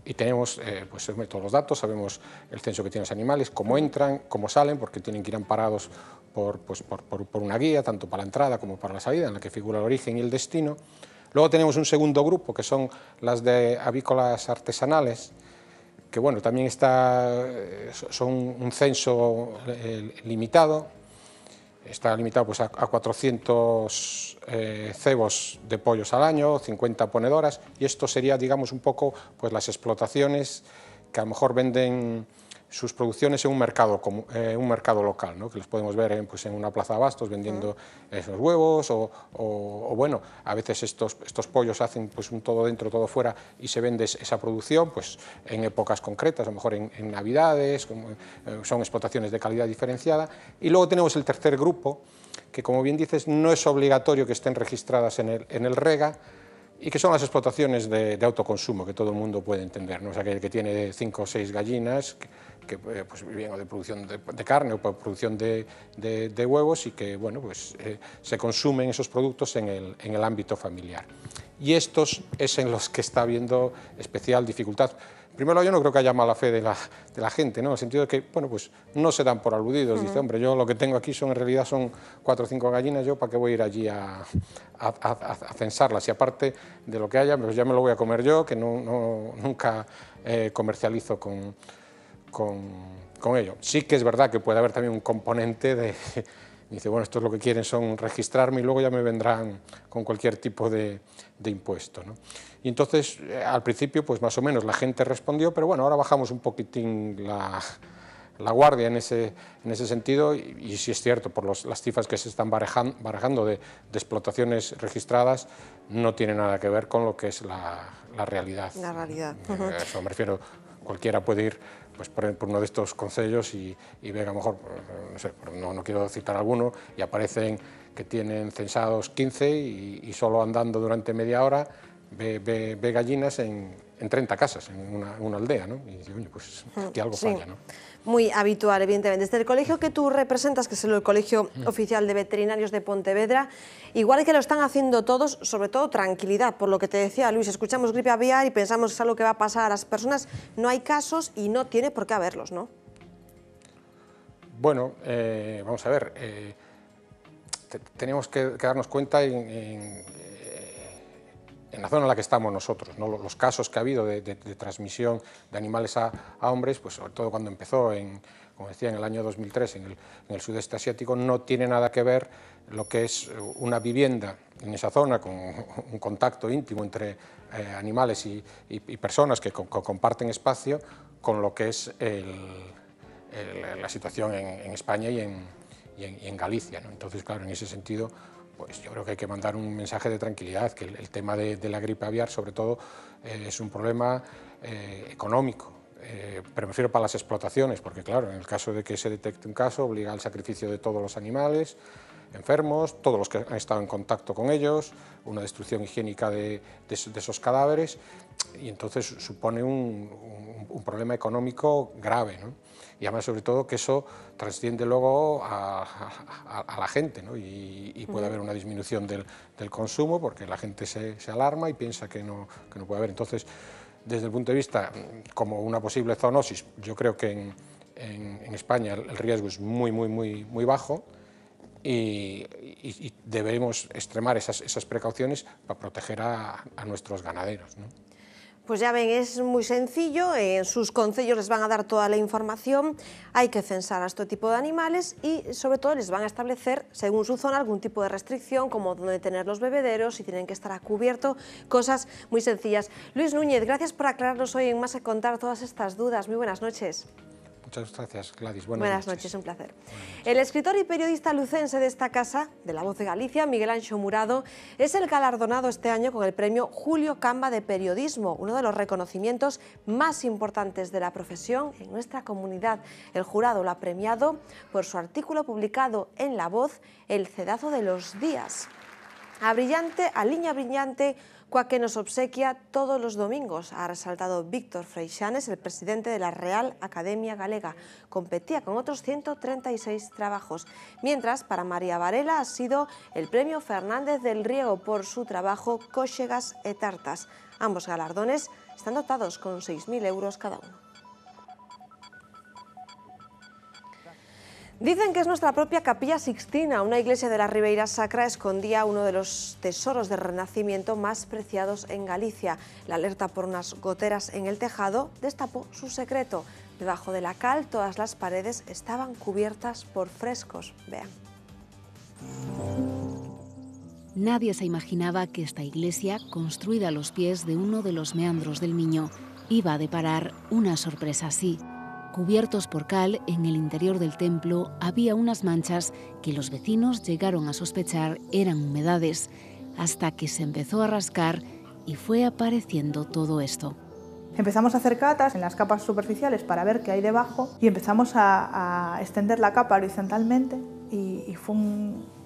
Speaker 21: Y tenemos pues, todos los datos, sabemos el censo que tienen los animales, cómo entran, cómo salen, porque tienen que ir amparados por una guía, tanto para la entrada como para la salida, en la que figura el origen y el destino. Luego tenemos un segundo grupo, que son las de avícolas artesanales, que bueno, también son un censo limitado. Está limitado pues, a 400 cebos de pollos al año, 50 ponedoras, y esto sería, digamos, un poco pues, las explotaciones que a lo mejor venden sus producciones en un mercado local, ¿no? Que los podemos ver en una plaza de abastos vendiendo esos huevos, o bueno, a veces estos pollos hacen pues, un todo dentro, todo fuera, y se vende esa producción pues, en épocas concretas, a lo mejor en Navidades, son explotaciones de calidad diferenciada. Y luego tenemos el tercer grupo, que como bien dices, no es obligatorio que estén registradas en el REGA, y que son las explotaciones de autoconsumo, que todo el mundo puede entender, ¿no? O sea, que tiene 5 o 6 gallinas, que pues, bien, o de producción de carne o por producción de huevos, y que bueno, pues, se consumen esos productos en el ámbito familiar. Y estos es en los que está habiendo especial dificultad. Primero, yo no creo que haya mala fe de la gente, ¿no? En el sentido de que, bueno, pues no se dan por aludidos. Dice, hombre, yo lo que tengo aquí en realidad son 4 o 5 gallinas, yo para qué voy a ir allí a censarlas, y aparte de lo que haya, pues ya me lo voy a comer yo, que nunca comercializo con ello. Sí que es verdad que puede haber también un componente de... Dice, bueno, esto es lo que quieren son registrarme y luego ya me vendrán con cualquier tipo de impuesto, ¿no? Y entonces, al principio, pues más o menos la gente respondió, pero bueno, ahora bajamos un poquitín la guardia en ese sentido, y sí es cierto, por las cifras que se están barajando de explotaciones registradas, no tiene nada que ver con lo que es la realidad.
Speaker 1: La realidad.
Speaker 21: Eso me refiero, cualquiera puede ir pues, por uno de estos concellos y ver, a lo mejor, no sé, no quiero citar alguno, y aparecen que tienen censados 15 y solo andando durante media hora ve gallinas en 30 casas, en una aldea, ¿no? Y dice, oye, pues aquí algo falla, ¿no?
Speaker 1: Muy habitual, evidentemente. Desde el colegio que tú representas, que es el Colegio Oficial de Veterinarios de Pontevedra, igual que lo están haciendo todos, sobre todo tranquilidad, por lo que te decía Luis, escuchamos gripe aviar y pensamos que es algo que va a pasar a las personas, no hay casos y no tiene por qué haberlos, ¿no?
Speaker 21: Bueno, vamos a ver, tenemos que darnos cuenta en la zona en la que estamos nosotros, ¿no? Los casos que ha habido de transmisión de animales a hombres, pues sobre todo cuando empezó, como decía, en el año 2003 en el sudeste asiático, no tiene nada que ver lo que es una vivienda en esa zona con un contacto íntimo entre animales y personas que comparten espacio, con lo que es la situación en España y en Galicia, ¿no? Entonces, claro, en ese sentido, pues yo creo que hay que mandar un mensaje de tranquilidad, que el tema de la gripe aviar, sobre todo, es un problema económico, pero me refiero para las explotaciones, porque claro, en el caso de que se detecte un caso, obliga al sacrificio de todos los animales enfermos, todos los que han estado en contacto con ellos, una destrucción higiénica de esos cadáveres, y entonces supone un problema económico grave, ¿no? Y además, sobre todo, que eso trasciende luego a la gente, ¿no? Y puede haber una disminución del consumo, porque la gente se alarma y piensa que no puede haber. Entonces, desde el punto de vista como una posible zoonosis, yo creo que en España el riesgo es muy bajo, y debemos extremar esas precauciones para proteger a nuestros ganaderos, ¿no?
Speaker 1: Pues ya ven, es muy sencillo, en sus concellos les van a dar toda la información, hay que censar a este tipo de animales y sobre todo les van a establecer, según su zona, algún tipo de restricción, como dónde tener los bebederos, si tienen que estar a cubierto, cosas muy sencillas. Luis Núñez, gracias por aclararnos hoy en Más que Contar todas estas dudas. Muy buenas noches.
Speaker 21: Muchas gracias, Gladys.
Speaker 1: Buenas noches, un placer. El escritor y periodista lucense de esta casa, de La Voz de Galicia, Miguel Anxo Murado, es el galardonado este año con el premio Julio Camba de Periodismo, uno de los reconocimientos más importantes de la profesión en nuestra comunidad. El jurado lo ha premiado por su artículo publicado en La Voz, El Cedazo de los Días. A liña brillante, coa que nos obsequia todos los domingos, ha resaltado Víctor Freixanes, el presidente de la Real Academia Galega. Competía con otros 136 trabajos, mientras para María Varela ha sido el premio Fernández del Riego por su trabajo Cóxegas e Tartas. Ambos galardones están dotados con 6.000 euros cada uno. Dicen que es nuestra propia Capilla Sixtina, una iglesia de la Ribeira Sacra escondía uno de los tesoros del Renacimiento más preciados en Galicia. La alerta por unas goteras en el tejado destapó su secreto. Debajo de la cal, todas las paredes estaban cubiertas por frescos. Vean.
Speaker 15: Nadie se imaginaba que esta iglesia, construida a los pies de uno de los meandros del Miño, iba a deparar una sorpresa así. Cubiertos por cal, en el interior del templo había unas manchas que los vecinos llegaron a sospechar eran humedades, hasta que se empezó a rascar y fue apareciendo todo esto.
Speaker 7: Empezamos a hacer catas en las capas superficiales para ver qué hay debajo y empezamos a extender la capa horizontalmente y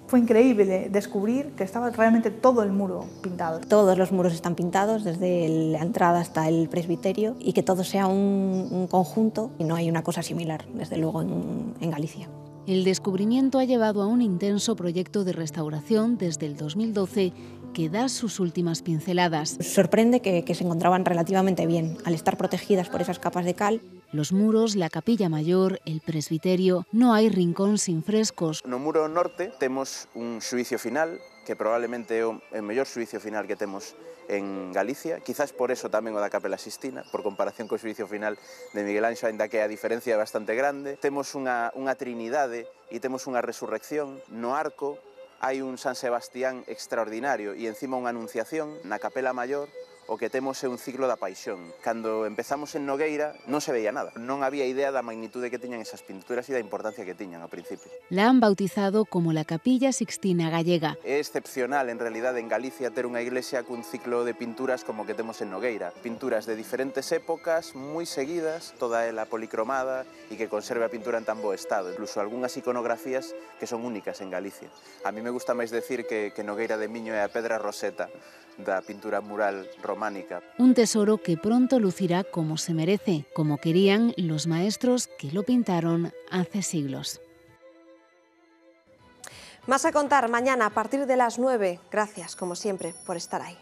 Speaker 7: fue increíble descubrir que estaba realmente todo el muro pintado.
Speaker 22: Todos los muros están pintados, desde la entrada hasta el presbiterio, y que todo sea un conjunto, y no hay una cosa similar, desde luego, en Galicia.
Speaker 15: El descubrimiento ha llevado a un intenso proyecto de restauración desde el 2012 que da sus últimas pinceladas.
Speaker 22: Sorprende que se encontraban relativamente bien, al estar protegidas por esas capas de cal.
Speaker 15: Los muros, la capilla mayor, el presbiterio, no hai rincón sin frescos.
Speaker 23: No muro norte temos un xuicio final, que probablemente é o mellor xuicio final que temos en Galicia, quizás por eso tamén o da Capela Sixtina, por comparación co xuicio final de Miguel Anxo, aínda que a diferencia é bastante grande. Temos unha trinidade e temos unha resurrección. No arco hai un San Sebastián extraordinario e encima unha anunciación. Na Capela Maior o que temos é un ciclo da paixón. Cando empezamos en Nogueira non se veía nada. Non había idea da magnitude que tiñan esas pinturas e da importancia que tiñan ao principio.
Speaker 15: La han bautizado como la Capilla Sixtina Gallega.
Speaker 23: É excepcional, en realidad, en Galicia ter unha iglesia cun ciclo de pinturas como que temos en Nogueira. Pinturas de diferentes épocas, moi seguidas, toda ela policromada e que conserve a pintura en tan bo estado. Incluso algunhas iconografías que son únicas en Galicia. A mí me gusta máis decir que Nogueira de Miño é a pedra roseta da pintura mural románica.
Speaker 15: Un tesoro que pronto lucirá como se merece, como querían los maestros que lo pintaron hace siglos.
Speaker 1: Más a contar mañana a partir de las 9. Gracias, como siempre, por estar ahí.